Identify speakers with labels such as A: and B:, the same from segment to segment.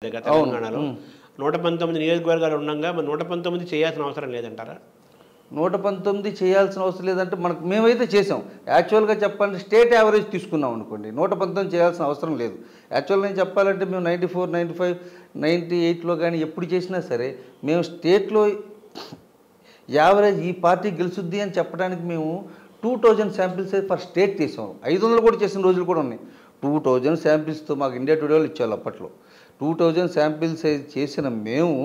A: తెలంగాణలో 119 నియోజకవర్గాలు ఉండగా మరి 119 చేయాల్సిన అవసరం లేదంటారా?
B: 119 చేయాల్సిన అవసరం లేదంటే మనకు మేమైతే చేసాం. యాక్చువల్గా చెప్పాలంటే స్టేట్ యావరేజ్ తీసుకున్నాం అనుకోండి, 119 చేయాల్సిన అవసరం లేదు. యాక్చువల్గా నేను చెప్పాలంటే మేము 94, 95, 98లో కానీ ఎప్పుడు చేసినా సరే మేము స్టేట్లో యావరేజ్ ఈ పార్టీ గెలుచుద్ది అని చెప్పడానికి మేము 2000 శాంపిల్స్ ఫర్ స్టేట్ చేసాం. 500 కూడా చేసిన రోజులు కూడా ఉన్నాయి. 2000 శాంపిల్స్తో మాకు ఇండియా టుడే వాళ్ళు ఇచ్చేవాళ్ళు అప్పట్లో. 2000 శాంపిల్స్ చేసిన మేము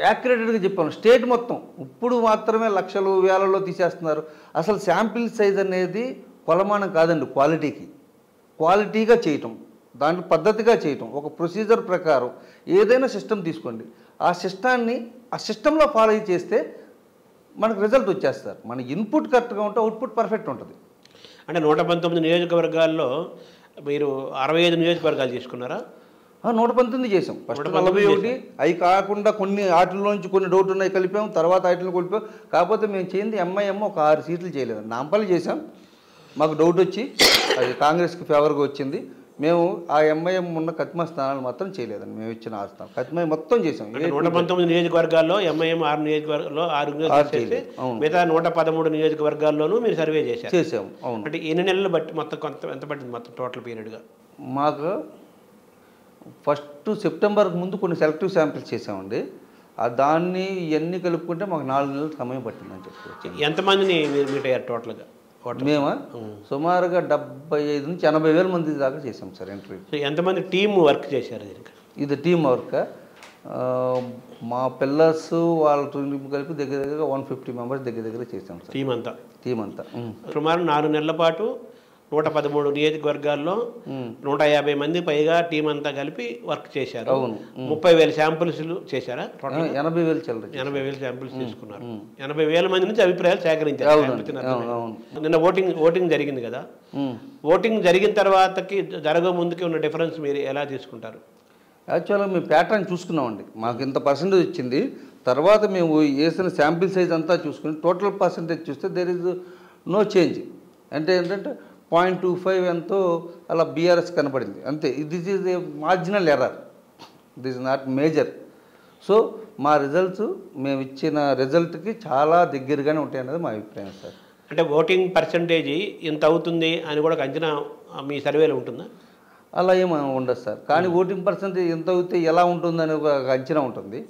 B: యాక్యురేటెడ్గా చెప్పాను స్టేట్ మొత్తం. ఇప్పుడు మాత్రమే లక్షలు వేలలో తీసేస్తున్నారు. అసలు శాంపిల్ సైజ్ అనేది కొలమానం కాదండి, క్వాలిటీగా చేయటం, దాంట్లో పద్ధతిగా చేయటం, ఒక ప్రొసీజర్ ప్రకారం ఏదైనా సిస్టమ్ తీసుకోండి, ఆ సిస్టంలో ఫాలో చేస్తే మనకు రిజల్ట్ వచ్చేస్తారు. మన ఇన్పుట్ కరెక్ట్గా ఉంటే అవుట్పుట్ పర్ఫెక్ట్ ఉంటుంది.
A: అంటే 119 నియోజకవర్గాల్లో మీరు 65 నియోజకవర్గాలు తీసుకున్నారా?
B: 119 చేసాం. ఫస్ట్ 41 అవి కాకుండా కొన్ని వాటిలోంచి కొన్ని డౌట్ ఉన్నాయి కలిపాం, తర్వాత వాటిని కలిపాం. కాకపోతే మేము చేయింది ఎంఐఎం ఒక 6 సీట్లు చేయలేదు. నాంపల్లి చేసాం, మాకు డౌట్ వచ్చి అది కాంగ్రెస్కి ఫేవర్గా వచ్చింది. మేము ఆ ఎంఐఎం ఉన్న కత్మా స్థానాలు మాత్రం చేయలేదండి. మేము ఇచ్చిన 6 స్థానం కత్మా మొత్తం చేసాం.
A: 119 నియోజకవర్గాల్లో ఎంఐఎం 6 నియోజకవర్గాల్లో 6 చేసి మిగతా 113 నియోజకవర్గాల్లోనూ మీరు సర్వే చేసాం.
B: అవును.
A: అంటే ఎన్ని నెలలు బట్టి మొత్తం ఎంత పట్టింది మొత్తం టోటల్ పీరియడ్గా?
B: మాకు ఫస్ట్ సెప్టెంబర్కి ముందు కొన్ని సెలెక్టివ్ శాంపిల్స్ చేసామండి. దాన్ని ఇవన్నీ కలుపుకుంటే మాకు 4 నెలలు సమయం పట్టిందని చెప్పి.
A: ఎంతమందిని మీరు మీట్ అయ్యారు టోటల్గా?
B: మేము సుమారుగా 75 నుంచి 80 వేల మంది దాకా చేసాం సార్ ఇంటర్వ్యూ.
A: ఎంతమంది టీమ్ వర్క్ చేశారు దీనికి?
B: ఇది టీమ్ వర్క్. మా పిల్లర్స్ వాళ్ళ టీం కలిపి దగ్గర 150 మెంబర్స్ దగ్గర చేసాం సార్. టీం అంతా
A: సుమారు 4 నెలల పాటు 113 నియోజకవర్గాల్లో 150 మంది పైగా టీం అంతా కలిపి వర్క్ చేశారు. 30,000 శాంపుల్స్ చేశారా? 80,000 శాంపుల్స్ తీసుకున్నారు. 80,000 మంది నుంచి అభిప్రాయాలు సేకరించారు. నిన్న ఓటింగ్ జరిగింది కదా, ఓటింగ్ జరిగిన తర్వాతకి జరగ ముందుకి ఉన్న డిఫరెన్స్ మీరు ఎలా తీసుకుంటారు?
B: యాక్చువల్గా మేము ప్యాటర్న్ చూసుకున్నామండి. మాకు ఇంత పర్సెంటేజ్ వచ్చింది. తర్వాత మేము వేసిన శాంపిల్ సైజ్ అంతా చూసుకుని టోటల్ పర్సెంటేజ్ చూస్తే దేర్ ఇస్ నో చేంజ్. అంటే ఏంటంటే 0.25 ఎంతో అలా బీఆర్ఎస్ కనపడింది అంతే. This is a marginal error, this is not major. So మా రిజల్ట్స్ మేము ఇచ్చిన రిజల్ట్కి చాలా దగ్గరగానే ఉంటాయి అనేది మా అభిప్రాయం సార్.
A: అంటే ఓటింగ్ పర్సంటేజ్ ఇంత అవుతుంది అని కూడా అంచనా మీ సర్వేలో ఉంటుందా?
B: అలా ఏమీ ఉండదు సార్. కానీ ఓటింగ్ పర్సెంటేజ్ ఎంత అవుతే ఎలా ఉంటుందని ఒక అంచనా ఉంటుంది.